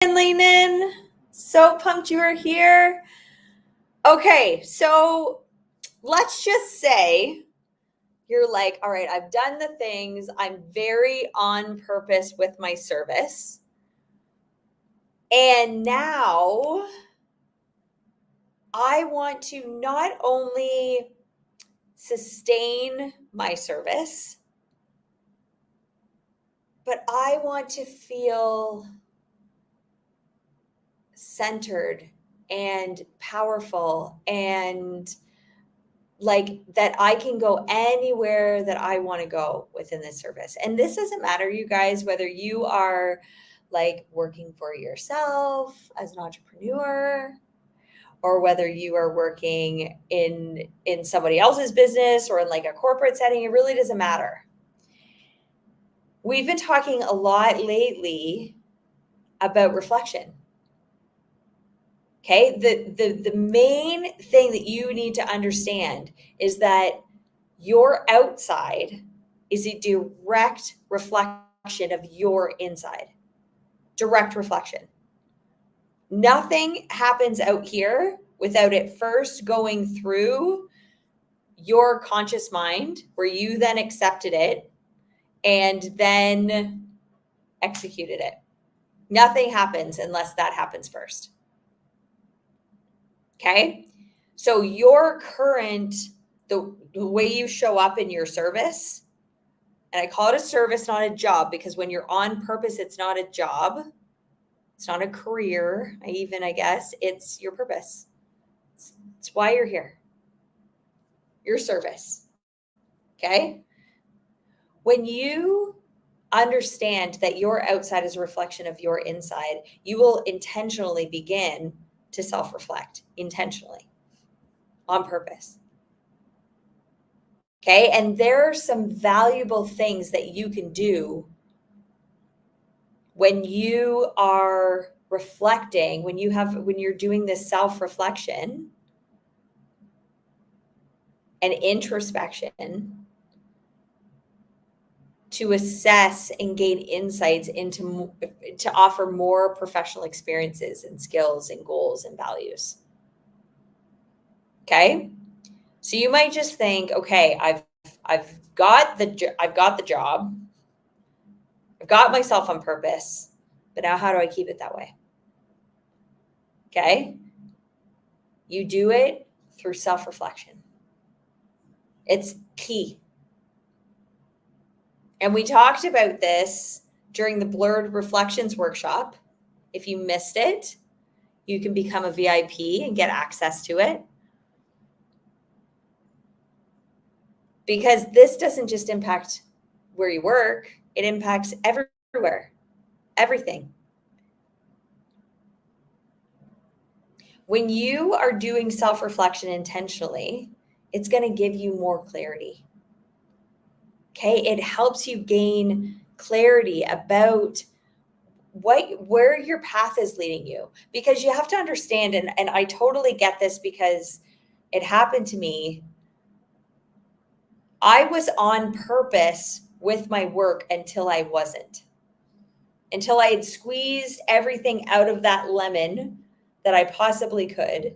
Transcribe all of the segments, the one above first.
Leanin. So pumped you are here. Okay, so let's just say you're like, all right, I've done the things, I'm very on purpose with my service. And now I want to not only sustain my service, but I want to feel centered and powerful and like that I can go anywhere that I want to go within this service. And this doesn't matter, you guys, whether you are like working for yourself as an entrepreneur or whether you are working in somebody else's business or in like a corporate setting, it really doesn't matter. We've been talking a lot lately about reflection. Okay, the main thing that you need to understand is that your outside is a direct reflection of your inside. Direct reflection. Nothing happens out here without it first going through your conscious mind, where you then accepted it and then executed it. Nothing happens unless that happens first. Okay? So your current, the way you show up in your service, and I call it a service, not a job, because when you're on purpose, it's not a job. It's not a career, I guess. It's your purpose. It's why you're here. Your service. Okay? When you understand that your outside is a reflection of your inside, you will intentionally begin to self-reflect, intentionally, on purpose. Okay? And there are some valuable things that you can do when you are reflecting, when you're doing this self-reflection and introspection to assess and gain insights to offer more professional experiences and skills and goals and values. Okay? So you might just think, okay, I've got the job. I've got myself on purpose, but now how do I keep it that way? Okay? You do it through self-reflection. It's key. And we talked about this during the Blurred Reflections workshop. If you missed it, you can become a VIP and get access to it. Because this doesn't just impact where you work, it impacts everywhere, everything. When you are doing self-reflection intentionally, it's going to give you more clarity. Okay, it helps you gain clarity about where your path is leading you, because you have to understand, and I totally get this because it happened to me. I was on purpose with my work until I wasn't, until I had squeezed everything out of that lemon that I possibly could.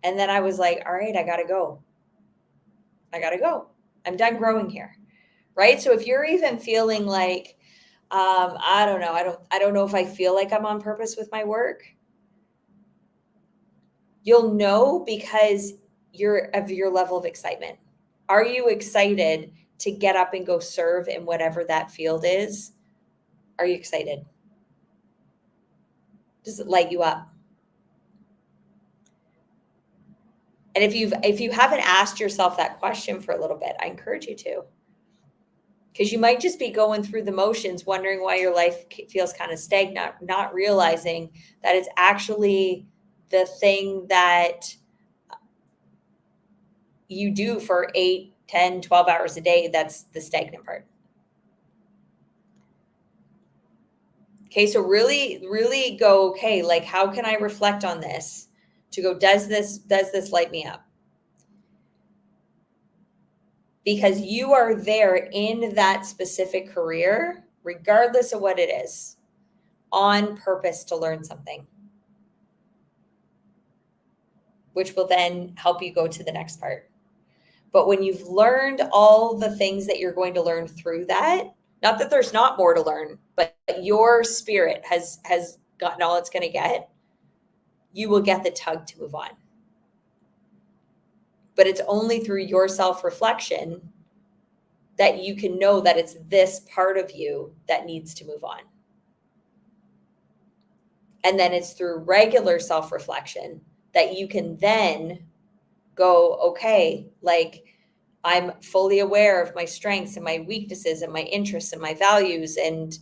And then I was like, all right, I gotta go. I'm done growing here. Right. So if you're even feeling like, I don't know, I don't know if I feel like I'm on purpose with my work, you'll know because of your level of excitement. Are you excited to get up and go serve in whatever that field is? Are you excited? Does it light you up? And if you haven't asked yourself that question for a little bit, I encourage you to. Because you might just be going through the motions, wondering why your life feels kind of stagnant, not realizing that it's actually the thing that you do for 8, 10, 12 hours a day. That's the stagnant part. Okay, so really go, okay, like how can I reflect on this to go, does this light me up? Because you are there in that specific career, regardless of what it is. on purpose to learn something, which will then help you go to the next part. But when you've learned all the things that you're going to learn through that, not that there's not more to learn, but your spirit has gotten all it's going to get, you will get the tug to move on. But it's only through your self-reflection that you can know that it's this part of you that needs to move on. And then it's through regular self-reflection that you can then go, okay, like I'm fully aware of my strengths and my weaknesses and my interests and my values, and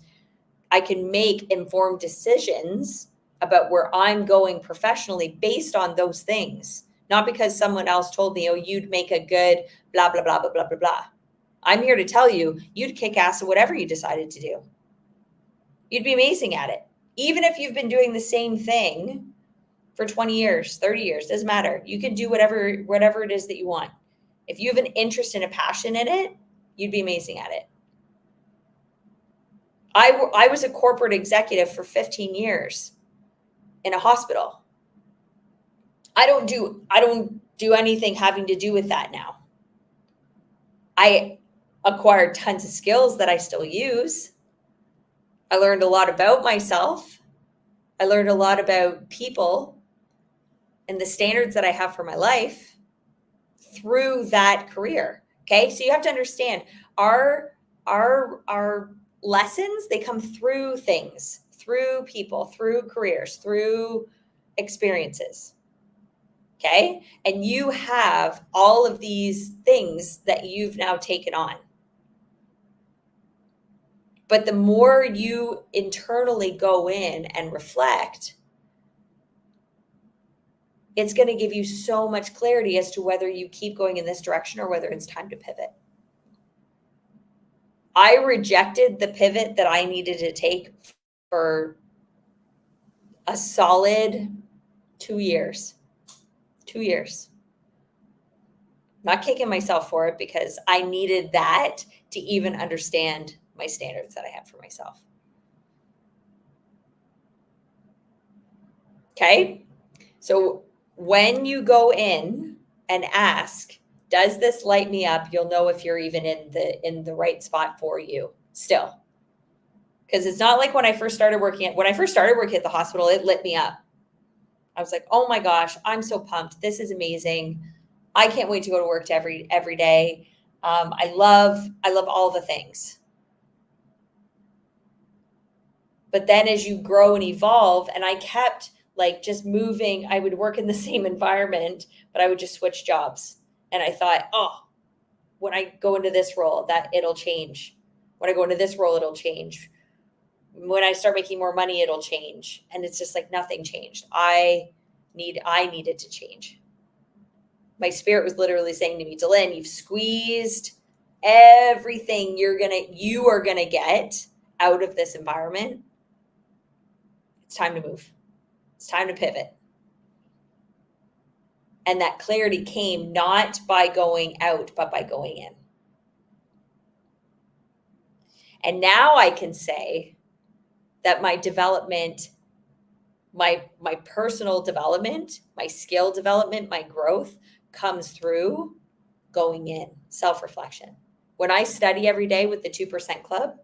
I can make informed decisions about where I'm going professionally based on those things, not because someone else told me, oh, you'd make a good blah, blah, blah, blah, blah, blah, blah. I'm here to tell you, you'd kick ass at whatever you decided to do. You'd be amazing at it. Even if you've been doing the same thing for 20 years, 30 years, doesn't matter. You can do whatever it is that you want. If you have an interest and a passion in it, you'd be amazing at it. I was a corporate executive for 15 years in a hospital. I don't do anything having to do with that now. I acquired tons of skills that I still use. I learned a lot about myself. I learned a lot about people and the standards that I have for my life through that career. Okay. So you have to understand our lessons, they come through things, through people, through careers, through experiences. Okay. And you have all of these things that you've now taken on. But the more you internally go in and reflect, it's going to give you so much clarity as to whether you keep going in this direction or whether it's time to pivot. I rejected the pivot that I needed to take for a solid 2 years. 2 years. Not kicking myself for it because I needed that to even understand my standards that I have for myself. Okay. So when you go in and ask, does this light me up? You'll know if you're even in the right spot for you still. Because it's not like when I first started working at the hospital, it lit me up. I was like, oh my gosh, I'm so pumped. This is amazing. I can't wait to go to work every day. I love all the things. But then as you grow and evolve, and I kept like just moving, I would work in the same environment, but I would just switch jobs. And I thought, oh, when I go into this role, that it'll change. When I go into this role, it'll change. When I start making more money, it'll change. And it's just like nothing changed. I needed to change. My spirit was literally saying to me, Delynn, you've squeezed everything you are gonna get out of this environment. It's time to move. It's time to pivot. And that clarity came not by going out, but by going in. And now I can say that my development, my personal development, my skill development, my growth comes through going in, self-reflection. When I study every day with the 2% Club,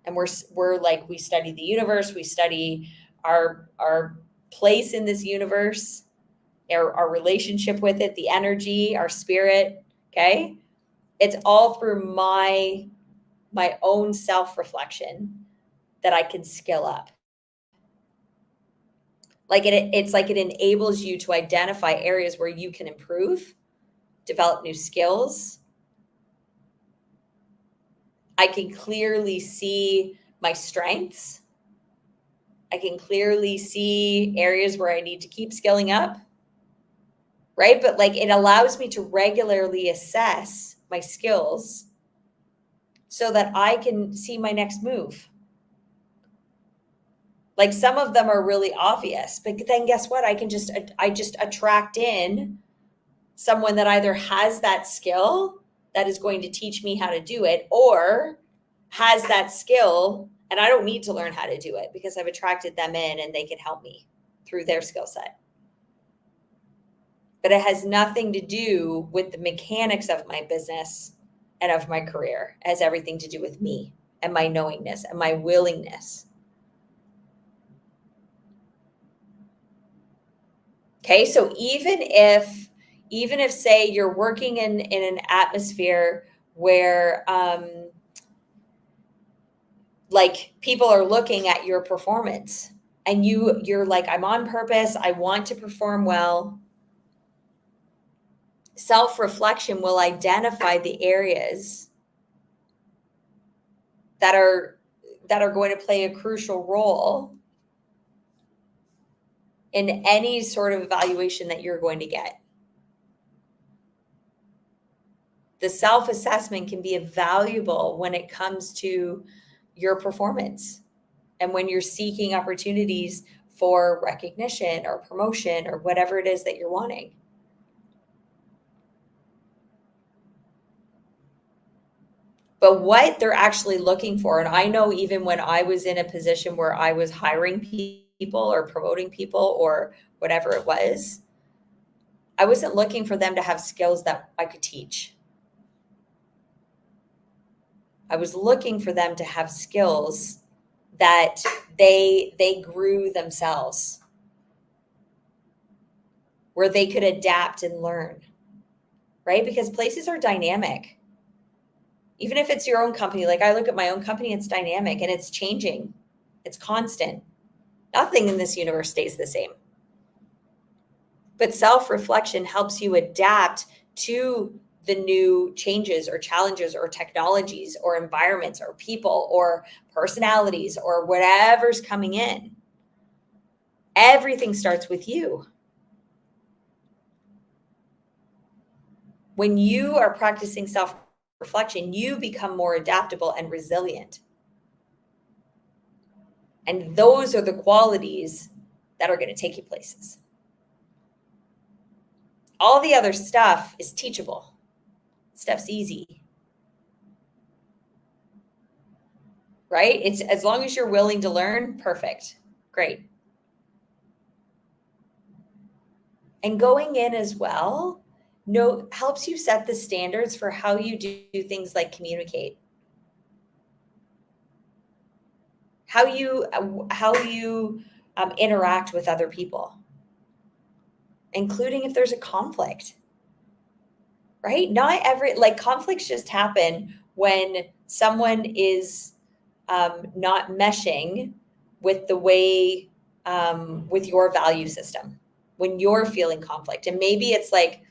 and we're like, we study the universe, we study our place in this universe, our relationship with it, the energy, our spirit, okay? It's all through my own self-reflection that I can skill up. Like it's like it enables you to identify areas where you can improve, develop new skills. I can clearly see my strengths. I can clearly see areas where I need to keep skilling up, right? But like it allows me to regularly assess my skills so that I can see my next move. Like some of them are really obvious, but then guess what? I just attract in someone that either has that skill that is going to teach me how to do it, or has that skill And I don't need to learn how to do it because I've attracted them in and they can help me through their skill set. But it has nothing to do with the mechanics of my business and of my career. It has everything to do with me and my knowingness and my willingness. Okay, so even if say you're working in an atmosphere where like people are looking at your performance and you're like, I'm on purpose, I want to perform well. Self-reflection will identify the areas that are going to play a crucial role in any sort of evaluation that you're going to get. The self-assessment can be valuable when it comes to your performance and when you're seeking opportunities for recognition or promotion or whatever it is that you're wanting. But what they're actually looking for, and I know even when I was in a position where I was hiring people or promoting people or whatever it was, I wasn't looking for them to have skills that I could teach. I was looking for them to have skills that they grew themselves, where they could adapt and learn, right? Because places are dynamic. Even if it's your own company, like I look at my own company, it's dynamic and it's changing. It's constant. Nothing in this universe stays the same. But self-reflection helps you adapt to the new changes or challenges or technologies or environments or people or personalities or whatever's coming in. Everything starts with you. When you are practicing self-reflection, you become more adaptable and resilient. And those are the qualities that are going to take you places. All the other stuff is teachable. Stuff's easy. Right? It's as long as you're willing to learn, perfect. Great. And going in as well, helps you set the standards for how you do things like communicate. How you interact with other people, including if there's a conflict, right? Not conflicts just happen when someone is not meshing with the way, with your value system, when you're feeling conflict. And maybe it's like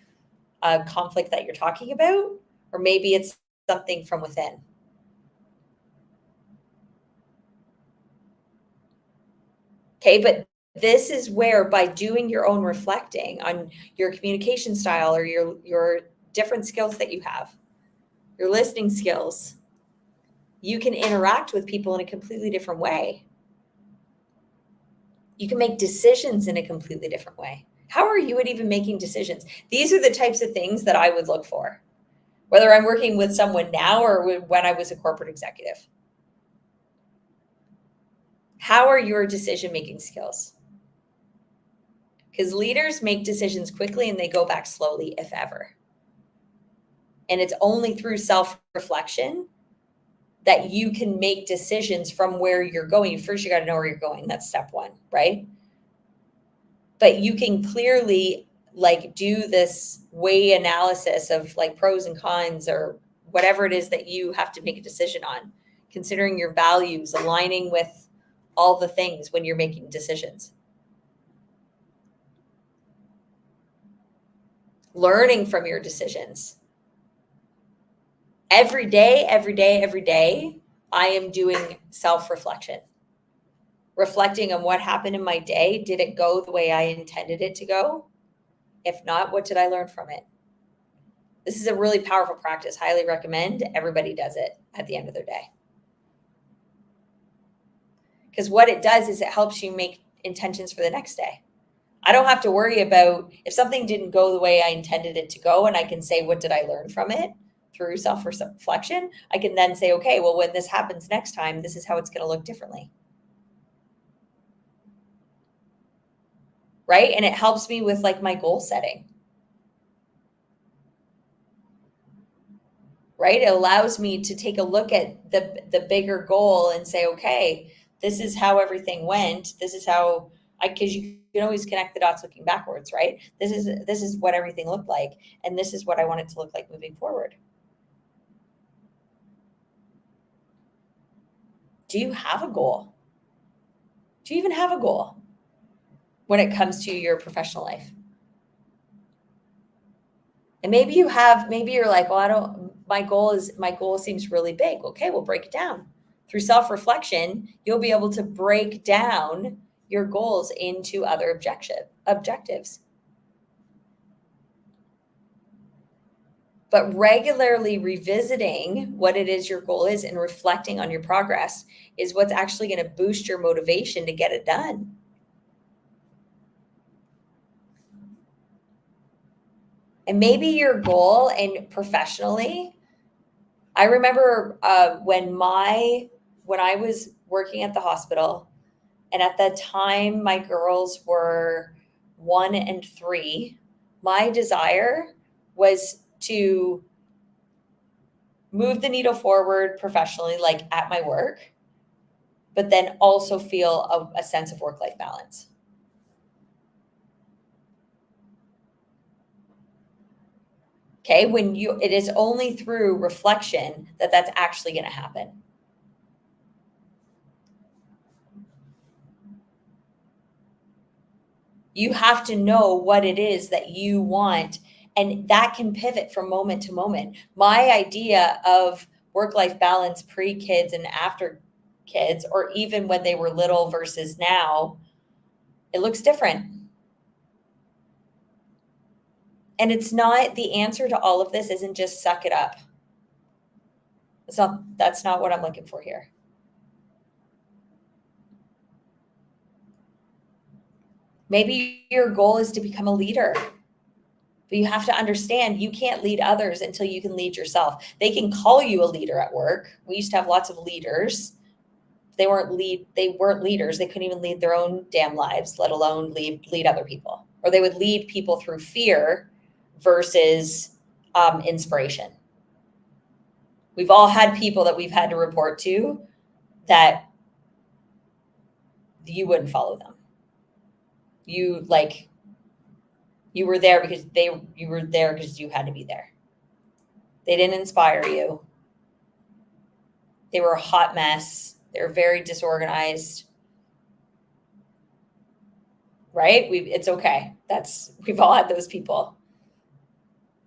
a conflict that you're talking about, or maybe it's something from within. Okay, but this is where, by doing your own reflecting on your communication style or your different skills that you have, your listening skills, you can interact with people in a completely different way. You can make decisions in a completely different way. How are you at even making decisions? These are the types of things that I would look for, whether I'm working with someone now or when I was a corporate executive. How are your decision-making skills? Because leaders make decisions quickly and they go back slowly, if ever. And it's only through self-reflection that you can make decisions from where you're going. First, you got to know where you're going. That's step one, right? But you can clearly do this weigh analysis of pros and cons or whatever it is that you have to make a decision on, considering your values, aligning with all the things when you're making decisions. Learning from your decisions. Every day, I am doing self-reflection. Reflecting on what happened in my day. Did it go the way I intended it to go? If not, what did I learn from it? This is a really powerful practice. Highly recommend everybody does it at the end of their day. Because what it does is it helps you make intentions for the next day. I don't have to worry about if something didn't go the way I intended it to go, and I can say, what did I learn from it? through self-reflection, I can then say, okay, well, when this happens next time, this is how it's going to look differently. Right? And it helps me with like my goal setting. Right? It allows me to take a look at the bigger goal and say, okay, this is how everything went. This is how because you can always connect the dots looking backwards, right? This is what everything looked like, and this is what I want it to look like moving forward. Do you have a goal? Do you even have a goal when it comes to your professional life? And maybe you're like, well, my goal seems really big. Okay, we'll break it down. Through self-reflection, you'll be able to break down your goals into other objectives. But regularly revisiting what it is your goal is and reflecting on your progress is what's actually going to boost your motivation to get it done. And maybe your goal and professionally, I remember when I was working at the hospital, and at the time my girls were 1 and 3, my desire was to move the needle forward professionally, like at my work, but then also feel a sense of work-life balance. Okay, it is only through reflection that that's actually going to happen. You have to know what it is that you want, and that can pivot from moment to moment. My idea of work-life balance pre-kids and after kids, or even when they were little versus now, it looks different. And it's not, the answer to all of this isn't just suck it up. That's not what I'm looking for here. Maybe your goal is to become a leader, but you have to understand you can't lead others until you can lead yourself. They can call you a leader at work. We used to have lots of leaders. They weren't leaders. They couldn't even lead their own damn lives, let alone lead other people. Or they would lead people through fear versus inspiration. We've all had people that we've had to report to that you wouldn't follow them. You were there because you were there because you had to be there. They didn't inspire you. They were a hot mess. They were very disorganized. Right? It's okay. We've all had those people.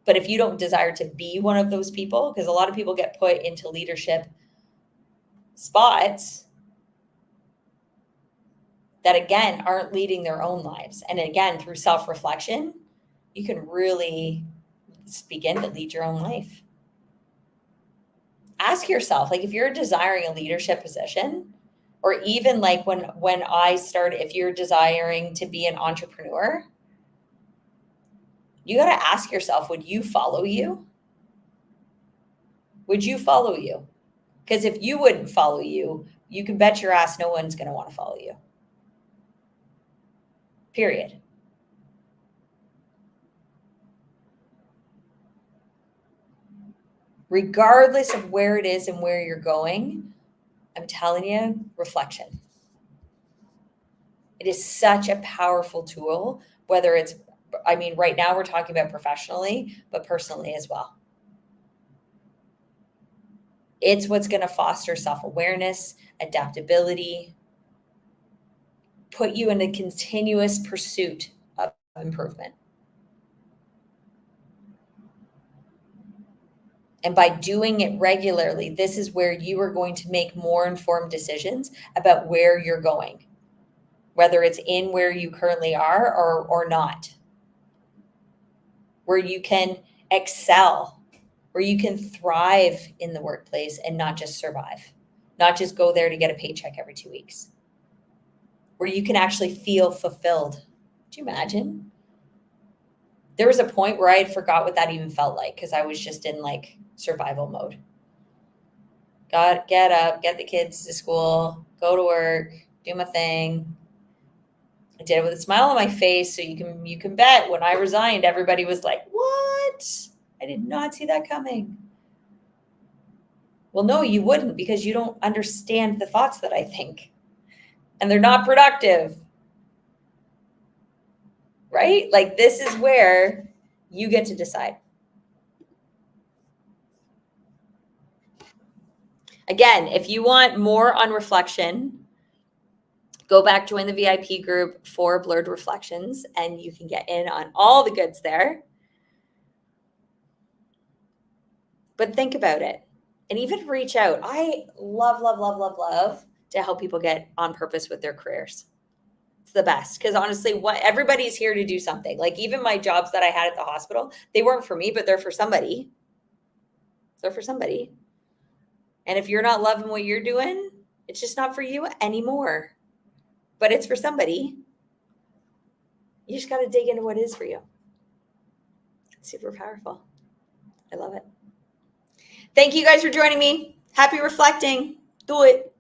But if you don't desire to be one of those people, because a lot of people get put into leadership spots that, again, aren't leading their own lives. And again, through self-reflection, you can really begin to lead your own life. Ask yourself, like, if you're desiring a leadership position, or even like when I started, if you're desiring to be an entrepreneur, you got to ask yourself, would you follow you? Would you follow you? Because if you wouldn't follow you, you can bet your ass no one's going to want to follow you. Period. Regardless of where it is and where you're going, I'm telling you, reflection. It is such a powerful tool, whether it's, right now we're talking about professionally, but personally as well. It's what's going to foster self-awareness, adaptability, put you in a continuous pursuit of improvement. And by doing it regularly, this is where you are going to make more informed decisions about where you're going, whether it's in where you currently are or not, where you can excel, where you can thrive in the workplace and not just survive, not just go there to get a paycheck every 2 weeks, where you can actually feel fulfilled. Do you imagine? There was a point where I had forgot what that even felt like because I was just in like survival mode. Get up, get the kids to school, go to work, do my thing. I did it with a smile on my face, so you can bet when I resigned, everybody was like, "What? I did not see that coming." Well, no, you wouldn't, because you don't understand the thoughts that I think, and they're not productive, right? Like, this is where you get to decide. Again, if you want more on reflection, go back, join the VIP group for Blurred Reflections, and you can get in on all the goods there. But think about it and even reach out. I love to help people get on purpose with their careers. It's the best, because honestly, everybody's here to do something. Like, even my jobs that I had at the hospital, they weren't for me, but they're for somebody. They're for somebody. And if you're not loving what you're doing, it's just not for you anymore. But it's for somebody. You just got to dig into what is for you. It's super powerful. I love it. Thank you guys for joining me. Happy reflecting. Do it.